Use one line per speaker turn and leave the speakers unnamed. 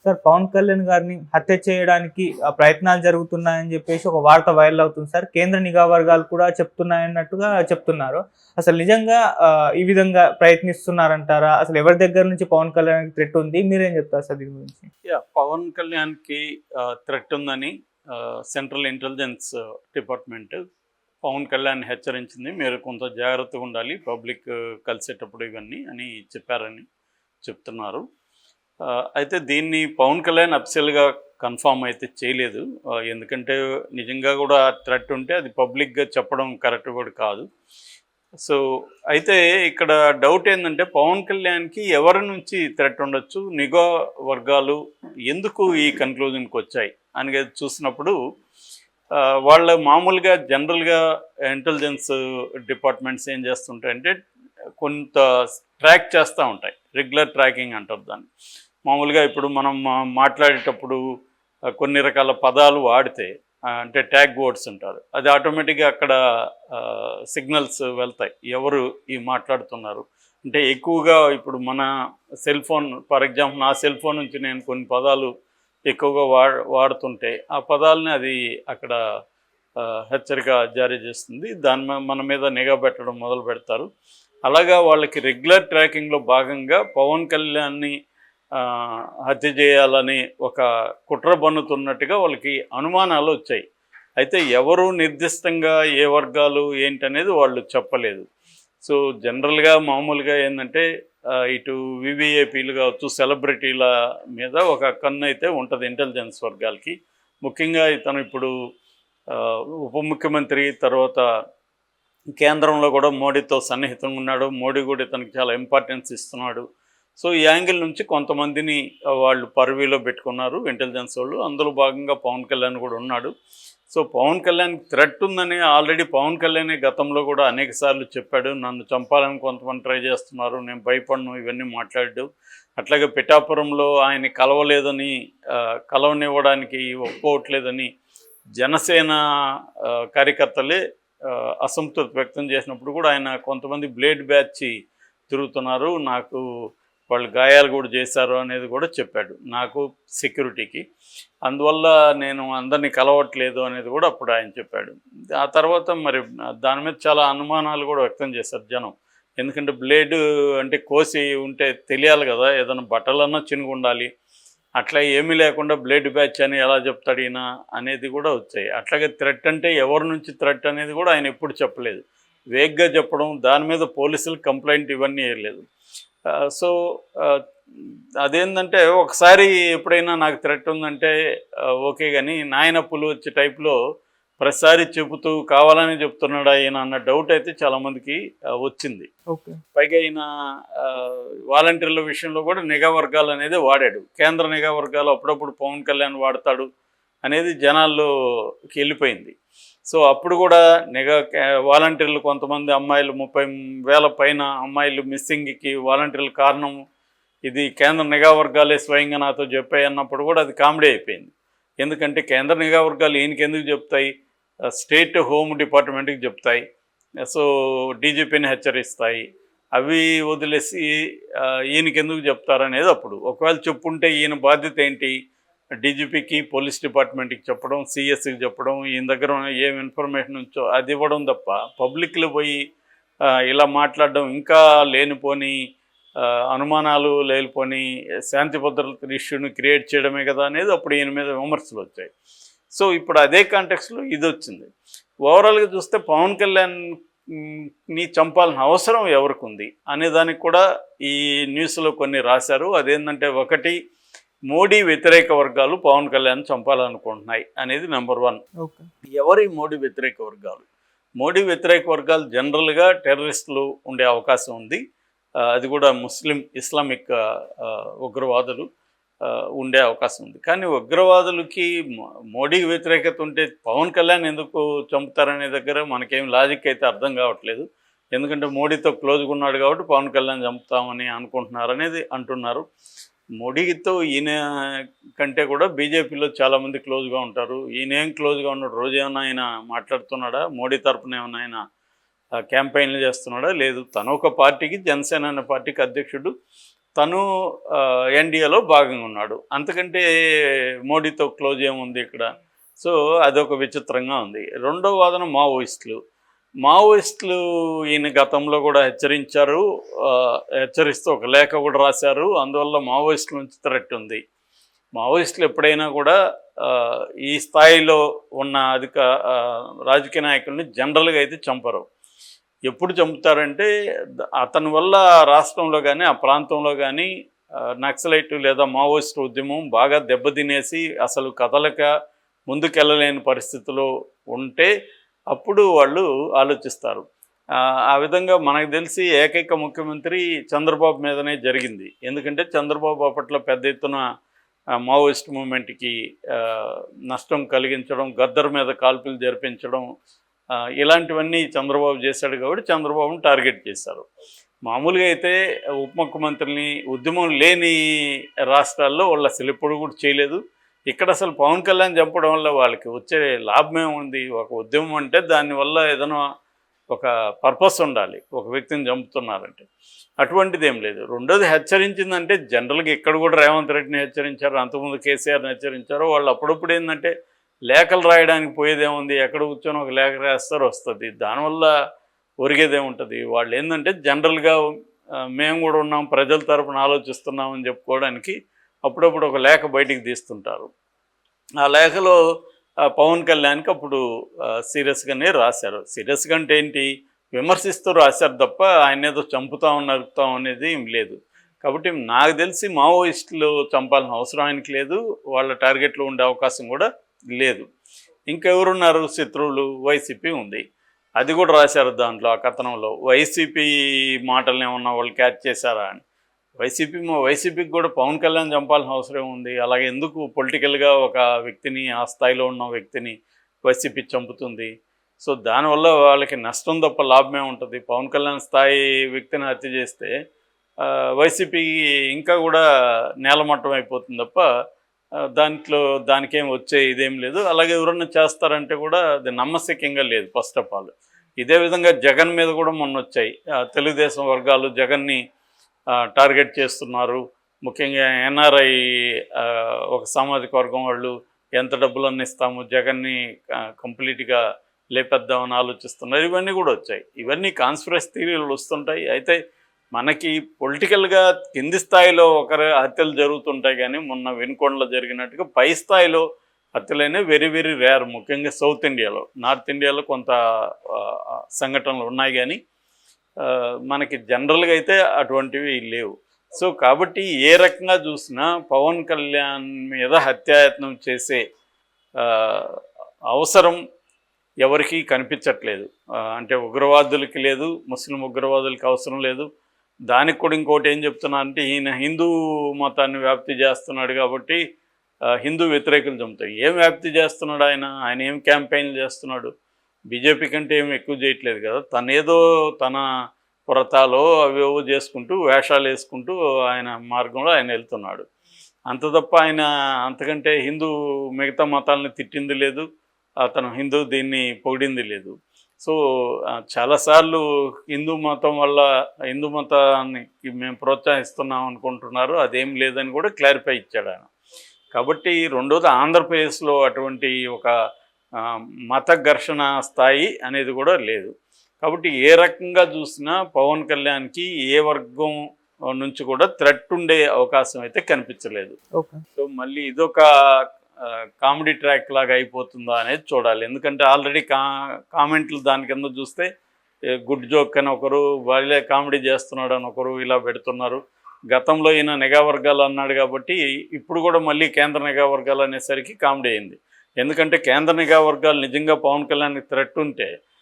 Sir Pawan Kalyan గారిని హత్య చేయడానికి ప్రయత్నాలు జరుగుతున్నాయని చెప్పేసి ఒక వార్త వైరల్ అవుతుంది సార్. కేంద్ర నిఘా వర్గాలు కూడా చెప్తున్నాయన్నట్టుగా చెప్తున్నారు. అసలు నిజంగా ఈ విధంగా ప్రయత్నిస్తున్నారంటారా? అసలు ఎవరి దగ్గర నుంచి పవన్ కళ్యాణ్‌కి థ్రెట్ ఉంది? మీరేం చెప్తారు సార్ దీని గురించి?
పవన్ కళ్యాణ్‌కి థ్రెట్ ఉందని central intelligence department Pawan Kalyan హెచ్చరించింది. మీరు కొంత జాగ్రత్తగా ఉండాలి పబ్లిక్ కలిసేటప్పుడు ఇవన్నీ అని చెప్పారని చెప్తున్నారు. అయితే దీన్ని పవన్ కళ్యాణ్ అఫీషియల్‌గా కన్ఫర్మ్ అయితే చేయలేదు. ఎందుకంటే నిజంగా కూడా థ్రెట్ ఉంటే అది పబ్లిక్‌గా చెప్పడం కరెక్ట్ కూడా కాదు. సో అయితే ఇక్కడ డౌట్ ఏంటంటే పవన్ కళ్యాణ్‌కి ఎవరి నుంచి థ్రెట్ ఉండొచ్చు? నిఘా వర్గాలు ఎందుకు ఈ కన్క్లూజన్‌కి వచ్చాయి అనేది చూసినప్పుడు వాళ్ళ మామూలుగా జనరల్‌గా ఇంటెలిజెన్స్ డిపార్ట్మెంట్స్ ఏం చేస్తుంటాయంటే కొంత ట్రాక్ చేస్తూ ఉంటాయి. రెగ్యులర్ ట్రాకింగ్ అంటారు దాన్ని. మామూలుగా ఇప్పుడు మనం మాట్లాడేటప్పుడు కొన్ని రకాల పదాలు వాడితే అంటే ట్యాగ్ వర్డ్స్ అంటారు. అది ఆటోమేటిక్గా అక్కడ సిగ్నల్స్ వెళ్తాయి ఎవరు ఈ మాట్లాడుతున్నారు. అంటే ఎక్కువగా ఇప్పుడు మన సెల్ ఫోన్ ఫర్ ఎగ్జాంపుల్ నా సెల్ ఫోన్ నుంచి నేను కొన్ని పదాలు ఎక్కువగా వాడుతుంటే ఆ పదాలని అది అక్కడ హెచ్చరిక జారీ చేస్తుంది. మన మీద నిఘా పెట్టడం మొదలు పెడతారు. అలాగా వాళ్ళకి రెగ్యులర్ ట్రాకింగ్లో భాగంగా పవన్ కళ్యాణ్ని హత్య చేయాలని ఒక కుట్ర బన్నుతున్నట్టుగా వాళ్ళకి అనుమానాలు వచ్చాయి. అయితే ఎవరు నిర్దిష్టంగా ఏ వర్గాలు ఏంటనేది వాళ్ళు చెప్పలేదు. సో జనరల్గా మామూలుగా ఏంటంటే ఇటు వివిఐపీలు కావచ్చు సెలబ్రిటీల మీద ఒక కన్ను అయితే ఉంటుంది ఇంటెలిజెన్స్ వర్గాలకి. ముఖ్యంగా ఇతను ఇప్పుడు ఉప ముఖ్యమంత్రి తర్వాత కేంద్రంలో కూడా మోడీతో సన్నిహితంగా ఉన్నాడు. మోడీ కూడా ఇతనికి చాలా ఇంపార్టెన్స్ ఇస్తున్నాడు. సో ఈ యాంగిల్ నుంచి కొంతమందిని వాళ్ళు పర్వీలో పెట్టుకున్నారు ఇంటెలిజెన్స్ వాళ్ళు. అందులో భాగంగా పవన్ కళ్యాణ్ కూడా ఉన్నాడు. సో పవన్ కళ్యాణ్ థ్రెట్ ఉందని ఆల్రెడీ పవన్ కళ్యాణ్ గతంలో కూడా అనేక సార్లు చెప్పాడు. నన్ను చంపాలని కొంతమంది ట్రై చేస్తున్నారు, నేను భయపడను, ఇవన్నీ మాట్లాడాడు. అట్లాగే పిఠాపురంలో ఆయన కలవనివ్వడానికి ఒప్పుకోవట్లేదని జనసేన కార్యకర్తలే అసంతృప్తి వ్యక్తం చేసినప్పుడు కూడా ఆయన కొంతమంది బ్లేడ్ బ్యాచ్ తిరుగుతున్నారు, నాకు వాళ్ళు గాయాలు కూడా చేశారు అనేది కూడా చెప్పాడు నాకు సెక్యూరిటీకి. అందువల్ల నేను అందరినీ కలవట్లేదు అనేది కూడా అప్పుడు ఆయన చెప్పాడు. ఆ తర్వాత మరి దాని మీద చాలా అనుమానాలు కూడా వ్యక్తం చేశారు జనం. ఎందుకంటే బ్లేడ్ అంటే కోసి ఉంటే తెలియాలి కదా, ఏదైనా బట్టలన్నా చినుగు ఉండాలి. అట్లా ఏమీ లేకుండా బ్లేడ్ బ్యాచ్ అని ఎలా చెప్తాడు ఈయన అనేది కూడా వచ్చాయి. అట్లాగే థ్రెట్ అంటే ఎవరి నుంచి థ్రెట్ అనేది కూడా ఆయన ఎప్పుడు చెప్పలేదు. వేగ్గా చెప్పడం, దాని మీద పోలీసులు కంప్లైంట్ ఇవన్నీ వేయలేదు. సో అదేంటంటే ఒకసారి ఎప్పుడైనా నాకు థ్రెట్ ఉందంటే ఓకే, కానీ నాయనప్పులు వచ్చే టైప్లో ప్రతిసారి చెబుతూ కావాలని చెప్తున్నాడు ఆయన అన్న డౌట్ అయితే చాలామందికి వచ్చింది.
ఓకే.
పైగా ఈయన వాలంటీర్ల విషయంలో కూడా నిఘా వర్గాలు అనేది వాడాడు. కేంద్ర నిఘా వర్గాలు అప్పుడప్పుడు పవన్ కళ్యాణ్ వాడతాడు అనేది జనాల్లోకి వెళ్ళిపోయింది. సో అప్పుడు కూడా వాలంటీర్లు కొంతమంది అమ్మాయిలు 30,000 పైన అమ్మాయిలు మిస్సింగ్కి వాలంటీర్ల కారణం ఇది కేంద్ర నిఘా వర్గాలే స్వయంగా నాతో చెప్పాయి అన్నప్పుడు కూడా అది కామెడీ అయిపోయింది. ఎందుకంటే కేంద్ర నిఘా వర్గాలు ఈయనకి ఎందుకు చెప్తాయి? స్టేట్ హోమ్ డిపార్ట్మెంట్కి చెప్తాయి. సో డీజీపీని హెచ్చరిస్తాయి. అవి వదిలేసి ఈయనకి ఎందుకు చెప్తారనేది అప్పుడు. ఒకవేళ చెప్పుంటే ఈయన బాధ్యత ఏంటి? డీజీపీకి, పోలీస్ డిపార్ట్మెంట్కి చెప్పడం, సిఎస్కి చెప్పడం, ఈయన దగ్గర ఏం ఇన్ఫర్మేషన్ ఉంచో అది ఇవ్వడం తప్ప పబ్లిక్లో పోయి ఇలా మాట్లాడడం, ఇంకా లేనిపోని అనుమానాలు లేనిపోని శాంతి భద్రతల ఇష్యూని క్రియేట్ చేయడమే కదా అనేది అప్పుడు ఈయన మీద విమర్శలు వచ్చాయి. సో ఇప్పుడు అదే కాంటెక్స్లో ఇది వచ్చింది. ఓవరాల్గా చూస్తే పవన్ కళ్యాణ్ని చంపాల్సిన అవసరం ఎవరికి ఉంది అనే దానికి కూడా ఈ న్యూస్లో కొన్ని రాశారు. అదేంటంటే ఒకటి, మోడీ వ్యతిరేక వర్గాలు పవన్ కళ్యాణ్ చంపాలనుకుంటున్నాయి అనేది నెంబర్ 1. ఎవరి మోడీ వ్యతిరేక వర్గాలు? మోడీ వ్యతిరేక వర్గాలు జనరల్గా టెర్రరిస్టులు ఉండే అవకాశం ఉంది. అది కూడా ఇస్లామిక్ ఉగ్రవాదులు ఉండే అవకాశం ఉంది. కానీ ఉగ్రవాదులకి మోడీకి వ్యతిరేకత ఉంటే పవన్ కళ్యాణ్ ఎందుకు చంపుతారనే దగ్గర మనకేం లాజిక్ అయితే అర్థం కావట్లేదు. ఎందుకంటే మోడీతో క్లోజ్గా ఉన్నాడు కాబట్టి పవన్ కళ్యాణ్ చంపుతామని అనుకుంటున్నారు అనేది అంటున్నారు. మోడీతో ఈయన కంటే కూడా బీజేపీలో చాలామంది క్లోజ్గా ఉంటారు. ఈయనేం క్లోజ్గా ఉన్నాడు? రోజు ఏమైనా ఆయన మాట్లాడుతున్నాడా? మోడీ తరపున ఏమైనా ఆయన క్యాంపెయిన్లు చేస్తున్నాడా? లేదు. తను ఒక పార్టీకి, జనసేన అనే పార్టీకి అధ్యక్షుడు. తను ఎన్డీఏలో భాగంగా ఉన్నాడు. అంతకంటే మోడీతో క్లోజ్ ఏముంది ఇక్కడ? సో అదొక విచిత్రంగా ఉంది. రెండో వాదన మావోయిస్టులు ఈయన గతంలో కూడా హెచ్చరించారు. హెచ్చరిస్తూ ఒక లేఖ కూడా రాశారు. అందువల్ల మావోయిస్టుల నుంచి థ్రెట్ ఉంది. మావోయిస్టులు ఎప్పుడైనా కూడా ఈ స్థాయిలో ఉన్న రాజకీయ నాయకుల్ని జనరల్గా అయితే చంపరు. ఎప్పుడు చంపుతారంటే అతని వల్ల రాష్ట్రంలో కానీ ఆ ప్రాంతంలో కానీ నక్సలైట్ లేదా మావోయిస్టు ఉద్యమం బాగా దెబ్బతినేసి అసలు కదలక ముందుకెళ్ళలేని పరిస్థితిలో ఉంటే అప్పుడు వాళ్ళు ఆలోచిస్తారు. ఆ విధంగా మనకు తెలిసి ఏకైక ముఖ్యమంత్రి చంద్రబాబు మీదనే జరిగింది. ఎందుకంటే చంద్రబాబు అప్పట్లో పెద్ద ఎత్తున మావోయిస్ట్ మూమెంట్కి నష్టం కలిగించడం, గద్దర్ మీద కాల్పులు జరిపించడం, ఇలాంటివన్నీ చంద్రబాబు చేశాడు కాబట్టి చంద్రబాబును టార్గెట్ చేశారు. మామూలుగా అయితే ఉప ముఖ్యమంత్రిని ఉద్యమం లేని రాష్ట్రాల్లో వాళ్ళు అసలు ఎప్పుడు కూడా చేయలేదు. ఇక్కడ అసలు పవన్ కళ్యాణ్ చంపడం వల్ల వాళ్ళకి వచ్చే లాభం ఏముంది? ఒక ఉద్యమం అంటే దానివల్ల ఏదైనా ఒక పర్పస్ ఉండాలి. ఒక వ్యక్తిని చంపుతున్నారంటే అటువంటిది ఏం లేదు. రెండోది హెచ్చరించిందంటే జనరల్గా ఇక్కడ కూడా రేవంత్ రెడ్డిని హెచ్చరించారు, అంతకుముందు కేసీఆర్ని హెచ్చరించారు. వాళ్ళు అప్పుడప్పుడు ఏంటంటే లేఖలు రాయడానికి పోయేదేముంది? ఎక్కడ కూర్చొని ఒక లేఖ రాస్తారు, వస్తుంది. దానివల్ల ఒరిగేదేముంటుంది? వాళ్ళు ఏంటంటే జనరల్గా మేము కూడా ఉన్నాం, ప్రజల తరపున ఆలోచిస్తున్నామని చెప్పుకోవడానికి అప్పుడప్పుడు ఒక లేఖ బయటికి తీస్తుంటారు. ఆ లేఖలో పవన్ కళ్యాణ్కి అప్పుడు సీరియస్గానే రాశారు. సీరియస్గా అంటే ఏంటి? విమర్శిస్తూ రాశారు తప్ప ఆయన ఏదో చంపుతాం నరుకుతాం అనేది ఏం లేదు. కాబట్టి నాకు తెలిసి మావోయిస్టులు చంపాల్సిన అవసరం ఆయనకి లేదు, వాళ్ళ టార్గెట్లో ఉండే అవకాశం కూడా లేదు. ఇంకెవరున్నారు శత్రువులు? వైసీపీ ఉంది. అది కూడా రాశారు దాంట్లో, ఆ కథనంలో. వైసీపీ మాటలను ఏమన్నా వాళ్ళు క్యాచ్ చేశారా అని. వైసీపీకి కూడా పవన్ కళ్యాణ్ చంపాల్సిన అవసరం ఉంది. అలాగే ఎందుకు పొలిటికల్గా ఒక వ్యక్తిని, ఆ స్థాయిలో ఉన్న వ్యక్తిని వైసీపీ చంపుతుంది? సో దానివల్ల వాళ్ళకి నష్టం తప్ప లాభమే ఉంటుంది. పవన్ కళ్యాణ్ స్థాయి వ్యక్తిని హత్య చేస్తే వైసీపీకి ఇంకా కూడా నేలమట్టం అయిపోతుంది తప్ప దానికేం వచ్చే ఇదేం లేదు. అలాగే ఎవరన్నా చేస్తారంటే కూడా అది నమ్మశక్యంగా లేదు ఫస్ట్ ఆఫ్ ఆల్. ఇదే విధంగా జగన్ మీద కూడా మొన్న వచ్చాయి. తెలుగుదేశం వర్గాలు జగన్ని టార్గెట్ చేస్తున్నారు. ముఖ్యంగా ఎన్ఆర్ఐ ఒక సామాజిక వర్గం వాళ్ళు ఎంత డబ్బులన్నీ ఇస్తాము, జగన్ని కంప్లీట్గా లేపేద్దామని ఆలోచిస్తున్నారు. ఇవన్నీ కూడా వచ్చాయి. ఇవన్నీ కాన్స్పిరసీ థియరీలు వస్తుంటాయి. అయితే మనకి పొలిటికల్గా కింది స్థాయిలో ఒకరి హత్యలు జరుగుతుంటాయి, కానీ మొన్న వెనుకొండలో జరిగినట్టుగా పై స్థాయిలో హత్యలైనా వెరీ వెరీ రేర్. ముఖ్యంగా సౌత్ ఇండియాలో, నార్త్ ఇండియాలో కొంత సంఘటనలు ఉన్నాయి, కానీ మనకి జనరల్గా అయితే అటువంటివి లేవు. సో కాబట్టి ఏ రకంగా చూసినా పవన్ కళ్యాణ్ మీద హత్యాయత్నం చేసే అవసరం ఎవరికీ కనిపించట్లేదు. అంటే ఉగ్రవాదులకి లేదు, ముస్లిం ఉగ్రవాదులకి అవసరం లేదు. దానికి కూడా ఇంకోటి ఏం చెప్తున్నా అంటే, ఈయన హిందూ మతాన్ని వ్యాప్తి చేస్తున్నాడు కాబట్టి హిందూ వ్యతిరేకులు చంపుతాయి. ఏం వ్యాప్తి చేస్తున్నాడు ఆయన ఏం క్యాంపెయిన్లు చేస్తున్నాడు? బీజేపీ కంటే ఏమి ఎక్కువ చేయట్లేదు కదా. తన పురతాలో అవేవో చేసుకుంటూ వేషాలు వేసుకుంటూ ఆయన మార్గంలో ఆయన వెళ్తున్నాడు. అంత తప్ప ఆయన అంతకంటే మిగతా మతాలని తిట్టింది లేదు, అతను దీన్ని పొగిడింది లేదు. సో చాలాసార్లు హిందూ మతాన్ని మేము ప్రోత్సహిస్తున్నాం అనుకుంటున్నారు, అదేం లేదని కూడా క్లారిఫై ఇచ్చాడు ఆయన. కాబట్టి రెండోది, ఆంధ్రప్రదేశ్లో అటువంటి ఒక మత ఘర్షణ స్థాయి అనేది కూడా లేదు. కాబట్టి ఏ రకంగా చూసినా పవన్ కళ్యాణ్కి ఏ వర్గం నుంచి కూడా థ్రెట్ ఉండే అవకాశం అయితే కనిపించలేదు. సో మళ్ళీ ఇదొక కామెడీ ట్రాక్ లాగా అయిపోతుందా అనేది చూడాలి. ఎందుకంటే ఆల్రెడీ కామెంట్లు దాని కింద చూస్తే గుడ్ జోక్ అని ఒకరు, వాళ్ళే కామెడీ చేస్తున్నాడు అని ఒకరు ఇలా పెడుతున్నారు. గతంలో ఈయన నిఘా వర్గాలు అన్నాడు కాబట్టి ఇప్పుడు కూడా మళ్ళీ కేంద్ర నిఘా వర్గాలు అనేసరికి కామెడీ అయింది. ఎందుకంటే కేంద్ర నిఘా వర్గాలు నిజంగా పవన్ కళ్యాణ్కి థ్రెట్ ఉంటే